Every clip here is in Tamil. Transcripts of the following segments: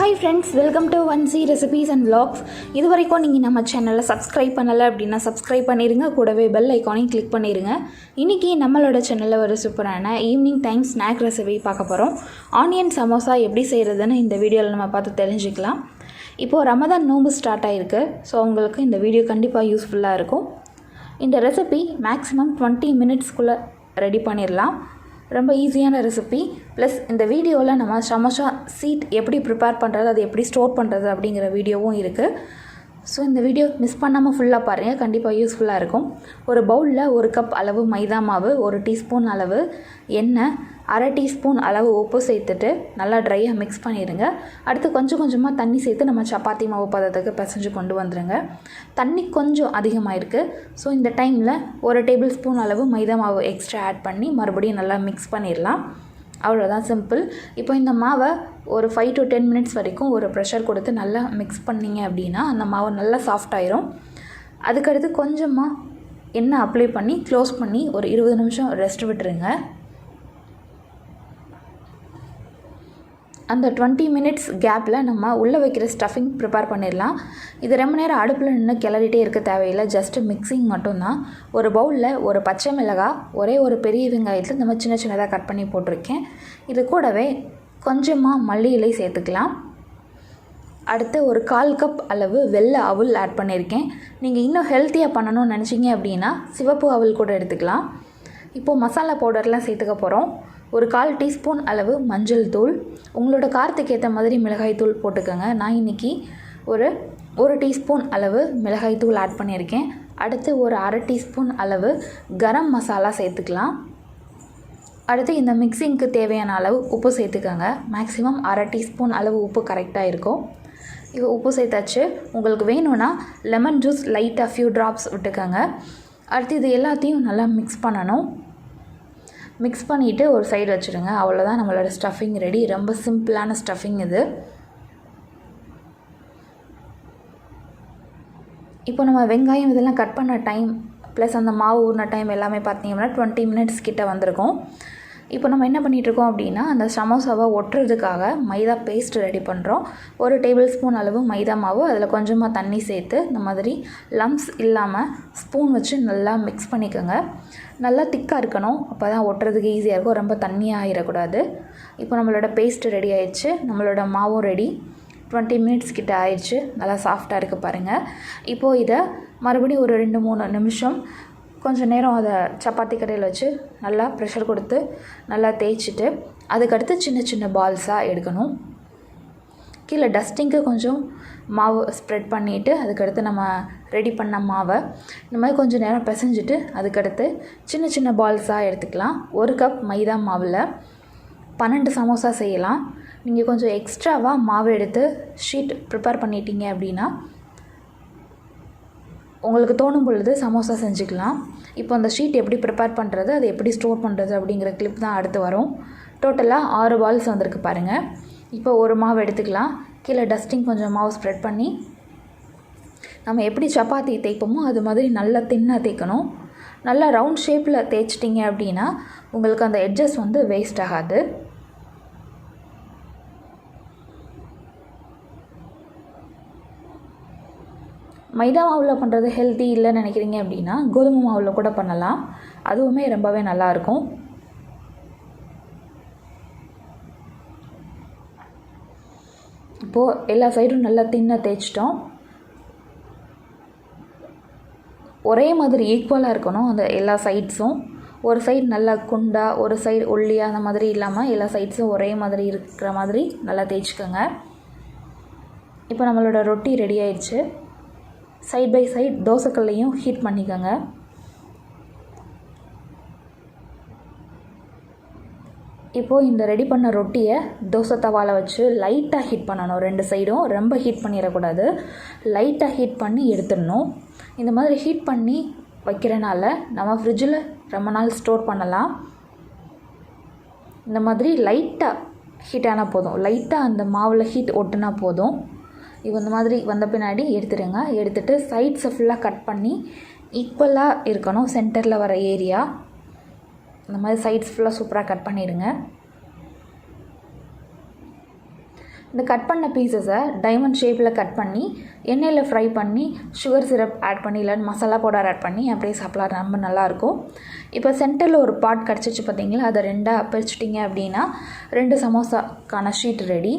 Hi friends, welcome to 1C recipes and vlogs. இது வரைக்கும் நீங்கள் நம்ம சேனலை சப்ஸ்கிரைப் பண்ணலை அப்படின்னா சப்ஸ்கிரைப் பண்ணிடுங்க. கூடவே பெல் ஐக்கானையும் கிளிக் பண்ணிடுங்க. இன்றைக்கி நம்மளோட சேனலில் ஒரு சூப்பரான ஈவினிங் டைம் ஸ்நாக் ரெசிபி பார்க்க போகிறோம். ஆனியன் சமோசா எப்படி செய்கிறதுன்னு இந்த வீடியோவில் நம்ம பார்த்து தெரிஞ்சுக்கலாம். இப்போது ரமதான் நோன்பு ஸ்டார்ட் ஆகிருக்கு. ஸோ உங்களுக்கு இந்த வீடியோ கண்டிப்பாக யூஸ்ஃபுல்லாக இருக்கும். இந்த ரெசிபி மேக்ஸிமம் 20 மினிட்ஸ்க்குள்ளே ரெடி பண்ணிடலாம். ரொம்ப ஈஸியான ரெசிபி. ப்ளஸ் இந்த வீடியோவில் நம்ம சமோசா சீட் எப்படி ப்ரிப்பேர் பண்ணுறது, அது எப்படி ஸ்டோர் பண்ணுறது அப்படிங்கிற வீடியோவும் இருக்குது. ஸோ இந்த வீடியோ மிஸ் பண்ணாமல் ஃபுல்லாக பாருங்கள், கண்டிப்பாக யூஸ்ஃபுல்லாக இருக்கும். ஒரு பவுலில் 1 கப் அளவு மைதா மாவு, 1 டீஸ்பூன் அளவு எண்ணெய், 1/2 டீஸ்பூன் அளவு உப்பு சேர்த்துட்டு நல்லா ட்ரையாக மிக்ஸ் பண்ணிடுங்க. அடுத்து கொஞ்சம் கொஞ்சமாக தண்ணி சேர்த்து நம்ம சப்பாத்தி மாவு பதத்துக்கு பிசைஞ்சு கொண்டு வந்துடுங்க. தண்ணி கொஞ்சம் அதிகமாக இருக்குது. ஸோ இந்த டைமில் 1 டேபிள் ஸ்பூன் அளவு மைதா மாவு எக்ஸ்ட்ரா ஆட் பண்ணி மறுபடியும் நல்லா மிக்ஸ் பண்ணிடலாம். அவ்வளோதான், சிம்பிள். இப்போ இந்த மாவை ஒரு 5 to 10 மினிட்ஸ் வரைக்கும் ஒரு ப்ரெஷர் கொடுத்து நல்லா மிக்ஸ் பண்ணிங்க அப்படின்னா அந்த மாவு நல்லா சாஃப்ட் ஆயிரும். அதுக்கடுத்து கொஞ்சமாக எண்ணெய் அப்ளை பண்ணி க்ளோஸ் பண்ணி ஒரு 20 நிமிஷம் ரெஸ்ட் விட்டுருங்க. அந்த 20 மினிட்ஸ் கேப்பில் நம்ம உள்ளே வைக்கிற ஸ்டஃபிங் ப்ரிப்பேர் பண்ணிடலாம். இது ரொம்ப நேரம் அடுப்பில் நின்று கிளறிட்டே இருக்க தேவையில்லை, ஜஸ்ட்டு மிக்சிங் மட்டும்தான். ஒரு பவுலில் 1 பச்சை மிளகாய், ஒரே ஒரு பெரிய வெங்காயத்தில் நம்ம சின்ன சின்னதாக கட் பண்ணி போட்டிருக்கேன். இது கூடவே கொஞ்சமாக மல்லி இலை சேர்த்துக்கலாம். அடுத்து ஒரு 1/4 கப் அளவு வெள்ளை அவல் ஆட் பண்ணியிருக்கேன். நீங்கள் இன்னும் ஹெல்த்தியாக பண்ணணும்னு நினச்சிங்க அப்படின்னா சிவப்பு அவல் கூட எடுத்துக்கலாம். இப்போது மசாலா பவுடர்லாம் சேர்த்துக்க போகிறோம். ஒரு 1/4 டீஸ்பூன் அளவு மஞ்சள் தூள், உங்களோட காரத்துக்கு ஏற்ற மாதிரி மிளகாய் தூள் போட்டுக்கோங்க. நான் இன்றைக்கி ஒரு டீஸ்பூன் அளவு மிளகாய் தூள் ஆட் பண்ணியிருக்கேன். அடுத்து ஒரு 1/2 டீஸ்பூன் அளவு கரம் மசாலா சேர்த்துக்கலாம். அடுத்து இந்த மிக்சிங்க்கு தேவையான அளவு உப்பு சேர்த்துக்கோங்க. மேக்ஸிமம் 1/2 டீஸ்பூன் அளவு உப்பு கரெக்டாக இருக்கும். இப்போ உப்பு சேர்த்தாச்சு. உங்களுக்கு வேணும்னா லெமன் ஜூஸ் லைட்டாக ஃபியூ ட்ராப்ஸ் விட்டுக்கோங்க. அடுத்து இது எல்லாத்தையும் நல்லா மிக்ஸ் பண்ணணும். மிக்ஸ் பண்ணிவிட்டு ஒரு சைடு வச்சுருங்க. அவ்வளோதான், நம்மளோட ஸ்டஃபிங் ரெடி. ரொம்ப சிம்பிளான ஸ்டஃபிங் இது. இப்போ நம்ம வெங்காயம் இதெல்லாம் கட் பண்ண டைம் ப்ளஸ் அந்த மாவு ஊறின டைம் எல்லாமே பார்த்தீங்கன்னா 20 மினிட்ஸ் கிட்ட வந்திருக்கும். இப்போ நம்ம என்ன பண்ணிகிட்ருக்கோம் அப்படின்னா அந்த சமோசாவை ஒட்டுறதுக்காக மைதா பேஸ்ட் ரெடி பண்ணுறோம். 1 டேபிள் ஸ்பூன் அளவு மைதா மாவு, அதில் கொஞ்சமாக தண்ணி சேர்த்து இந்த மாதிரி லம்ப்ஸ் இல்லாமல் ஸ்பூன் வச்சு நல்லா மிக்ஸ் பண்ணிக்கோங்க. நல்லா திக்காக இருக்கணும், அப்போ தான் ஒட்டுறதுக்கு ஈஸியாக இருக்கும். ரொம்ப தண்ணியாக ஆகிடக்கூடாது. இப்போ நம்மளோட பேஸ்ட் ரெடி ஆயிடுச்சு, நம்மளோட மாவும் ரெடி. 20 மினிட்ஸ் கிட்ட ஆயிடுச்சு. நல்லா சாஃப்டாக இருக்குது பாருங்கள். இப்போது இதை மறுபடியும் ஒரு 2-3 நிமிஷம் கொஞ்சம் நேரம் அதை சப்பாத்தி கடையில் வச்சு நல்லா ப்ரெஷர் கொடுத்து நல்லா தேய்ச்சிட்டு அதுக்கடுத்து சின்ன சின்ன பால்ஸாக எடுக்கணும். கீழே டஸ்டிங்க்கு கொஞ்சம் மாவு ஸ்ப்ரெட் பண்ணிவிட்டு அதுக்கடுத்து நம்ம ரெடி பண்ண மாவை இந்த மாதிரி கொஞ்சம் நேரம் பிசைஞ்சிட்டு அதுக்கடுத்து சின்ன சின்ன பால்ஸாக எடுத்துக்கலாம். 1 கப் மைதா மாவில் 12 சமோசா செய்யலாம். நீங்கள் கொஞ்சம் எக்ஸ்ட்ராவாக மாவு எடுத்து ஷீட் ப்ரிப்பேர் பண்ணிட்டீங்க அப்படின்னா உங்களுக்கு தோணும் பொழுது சமோசா செஞ்சுக்கலாம். இப்போ அந்த ஷீட் எப்படி ப்ரிப்பேர் பண்ணுறது, அது எப்படி ஸ்டோர் பண்ணுறது அப்படிங்கிற கிளிப் தான் அடுத்து வரும். டோட்டலாக 6 பால்ஸ் வந்திருக்கு பாருங்கள். இப்போ ஒரு மாவு எடுத்துக்கலாம். கீழே டஸ்டிங் கொஞ்சம் மாவு ஸ்ப்ரெட் பண்ணி நம்ம எப்படி சப்பாத்தி தேய்ப்போமோ அது மாதிரி நல்லா தின்னாக தேய்க்கணும். நல்லா ரவுண்ட் ஷேப்பில் தேய்ச்சிட்டிங்க அப்படின்னா உங்களுக்கு அந்த எட்ஜஸ் வந்து வேஸ்ட் ஆகாது. மைதா மாவில் பண்ணுறது ஹெல்த்தி இல்லைன்னு நினைக்கிறீங்க அப்படின்னா கோதுமை மாவில் கூட பண்ணலாம், அதுவுமே ரொம்பவே நல்லாயிருக்கும். இப்போது எல்லா சைடும் நல்லா தின்னாக தேய்ச்சிட்டோம். ஒரே மாதிரி ஈக்குவலாக இருக்கணும் அந்த எல்லா சைட்ஸும். ஒரு சைடு நல்லா குண்டா, ஒரு சைடு ஒல்லியாக, அந்த மாதிரி இல்லாமல் எல்லா சைட்ஸும் ஒரே மாதிரி இருக்கிற மாதிரி நல்லா தேய்ச்சிக்கோங்க. இப்போ நம்மளோட ரொட்டி ரெடி ஆயிடுச்சு. சைட் பை சைட் தோசைக்கல்லையும் ஹீட் பண்ணிக்கோங்க. இப்போது இந்த ரெடி பண்ண ரொட்டியை தோசை தவாவில் வச்சு லைட்டாக ஹீட் பண்ணணும். 2 சைடும் ரொம்ப ஹீட் பண்ணிடக்கூடாது, லைட்டாக ஹீட் பண்ணி எடுத்துடணும். இந்த மாதிரி ஹீட் பண்ணி வைக்கிறனால நம்ம ஃப்ரிட்ஜில் ரொம்ப நாள் ஸ்டோர் பண்ணலாம். இந்த மாதிரி லைட்டாக ஹீட் ஆனால் போதும், லைட்டாக அந்த மாவில் ஹீட் ஒட்டுனா போதும். இப்போ இந்த மாதிரி வந்த பின்னாடி எடுத்துடுங்க. எடுத்துகிட்டு சைட்ஸை ஃபுல்லாக கட் பண்ணி ஈக்குவலாக இருக்கணும் சென்டரில் வர ஏரியா. இந்த மாதிரி சைட்ஸ் ஃபுல்லாக சூப்பராக கட் பண்ணிடுங்க. இந்த கட் பண்ண பீசஸை டைமண்ட் ஷேப்பில் கட் பண்ணி எண்ணெயில் ஃப்ரை பண்ணி சுகர் சிரப் ஆட் பண்ணி இல்லைன்னு மசாலா பவுடர் ஆட் பண்ணி அப்படியே சாப்பிட்லாம், ரொம்ப நல்லாயிருக்கும். இப்போ சென்டரில் ஒரு பார்ட் கிடச்சிச்சு பார்த்தீங்களா, அதை 2ஆக பிரிச்சுட்டிங்க அப்படின்னா 2 சமோசாக்கான ஷீட் ரெடி.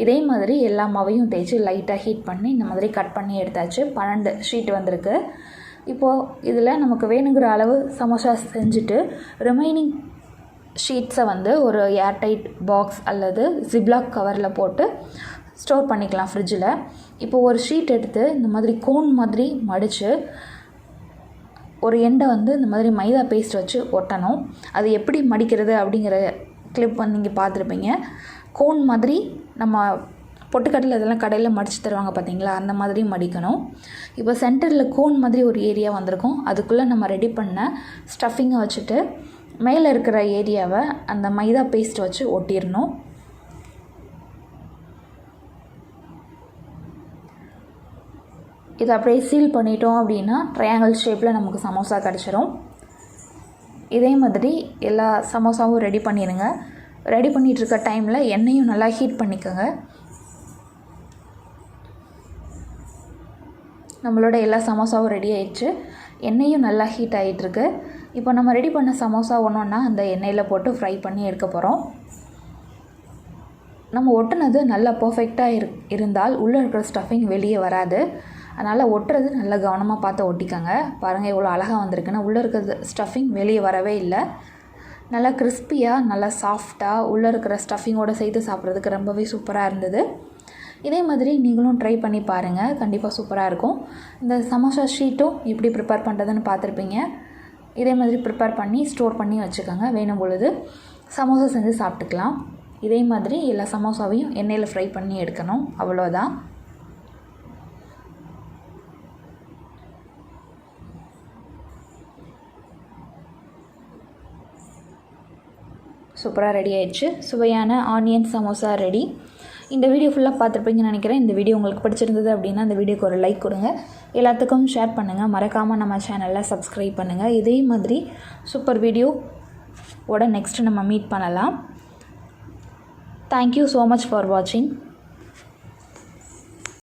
இதே மாதிரி எல்லா மாவையும் தேய்ச்சி லைட்டாக ஹீட் பண்ணி இந்த மாதிரி கட் பண்ணி எடுத்தாச்சு. 12 ஷீட் வந்திருக்கு. இப்போது இதில் நமக்கு வேணுங்கிற அளவு சமோசா செஞ்சுட்டு ரிமைனிங் ஷீட்ஸை வந்து ஒரு ஏர்டைட் பாக்ஸ் அல்லது ஜிப்லாக் கவரில் போட்டு ஸ்டோர் பண்ணிக்கலாம் ஃப்ரிட்ஜில். இப்போ ஒரு ஷீட் எடுத்து இந்த மாதிரி கோன் மாதிரி மடித்து ஒரு எண்டை வந்து இந்த மாதிரி மைதா பேஸ்ட் வச்சு ஒட்டணும். அது எப்படி மடிக்கிறது அப்படிங்கிற கிளிப் வந்து நீங்கள் பார்த்துருப்பீங்க. கோன் மாதிரி நம்ம பொட்டுக்கடலை இதெல்லாம் கடையில் மடித்து தருவாங்க பார்த்தீங்களா, அந்த மாதிரி மடிக்கணும். இப்போ சென்டரில் கோன் மாதிரி ஒரு ஏரியா வந்திருக்கும். அதுக்குள்ளே நம்ம ரெடி பண்ண ஸ்டஃபிங்கை வச்சுட்டு மேலே இருக்கிற ஏரியாவை அந்த மைதா பேஸ்ட் வச்சு ஒட்டிடணும். இதை அப்படியே சீல் பண்ணிட்டோம் அப்படின்னா ட்ரையாங்கிள் ஷேப்பில் நமக்கு சமோசா கிடச்சிரும். இதே மாதிரி எல்லா சமோசாவும் ரெடி பண்ணிடுங்க. ரெடி பண்ணிகிட்ருக்க டைமில் எண்ணெயும் நல்லா ஹீட் பண்ணிக்கோங்க. நம்மளோட எல்லா சமோசாவும் ரெடி ஆயிடுச்சு. எண்ணெயும் நல்லா ஹீட் ஆகிட்டுருக்கு. இப்போ நம்ம ரெடி பண்ண சமோசா ஒன்றா அந்த எண்ணெயில் போட்டு ஃப்ரை பண்ணி எடுக்க போகிறோம். நம்ம ஒட்டுனது நல்லா பர்ஃபெக்டாக இருந்தால் உள்ளே இருக்கிற ஸ்டஃபிங் வெளியே வராது. அதனால் ஒட்டுறது நல்லா கவனமாக பார்த்து ஒட்டிக்கோங்க. பாருங்கள் எவ்வளோ அழகாக வந்திருக்குன்னா, உள்ளே இருக்கிற ஸ்டஃபிங் வெளியே வரவே இல்லை. நல்லா கிறிஸ்பியாக நல்லா சாஃப்டாக உள்ளே இருக்கிற ஸ்டஃபிங்கோடு சேர்த்து சாப்பிட்றதுக்கு ரொம்பவே சூப்பராக இருந்தது. இதே மாதிரி நீங்களும் ட்ரை பண்ணி பாருங்கள், கண்டிப்பாக சூப்பராக இருக்கும். இந்த சமோசா ஷீட்டும் எப்படி ப்ரிப்பேர் பண்ணுறதுன்னு பார்த்துருப்பீங்க. இதே மாதிரி ப்ரிப்பேர் பண்ணி ஸ்டோர் பண்ணி வச்சுக்கோங்க. வேணும் பொழுது சமோசா செஞ்சு சாப்பிட்டுக்கலாம். இதே மாதிரி எல்லா சமோசாவையும் எண்ணெயில் ஃப்ரை பண்ணி எடுக்கணும், அவ்வளோதான். சூப்பராக ரெடி ஆயிடுச்சு. சுவையான ஆனியன் சமோசா ரெடி. இந்த வீடியோ ஃபுல்லாக பார்த்துருப்பீங்கன்னு நினைக்கிறேன். இந்த வீடியோ உங்களுக்கு பிடிச்சிருந்தது அப்படின்னா இந்த வீடியோக்கு ஒரு லைக் கொடுங்க, எல்லாத்துக்கும் ஷேர் பண்ணுங்கள், மறக்காமல் நம்ம சேனலில் சப்ஸ்கிரைப் பண்ணுங்கள். இதே மாதிரி சூப்பர் வீடியோவோட நெக்ஸ்ட்டு நம்ம மீட் பண்ணலாம். தேங்க்யூ ஸோ மச் ஃபார் வாட்சிங்.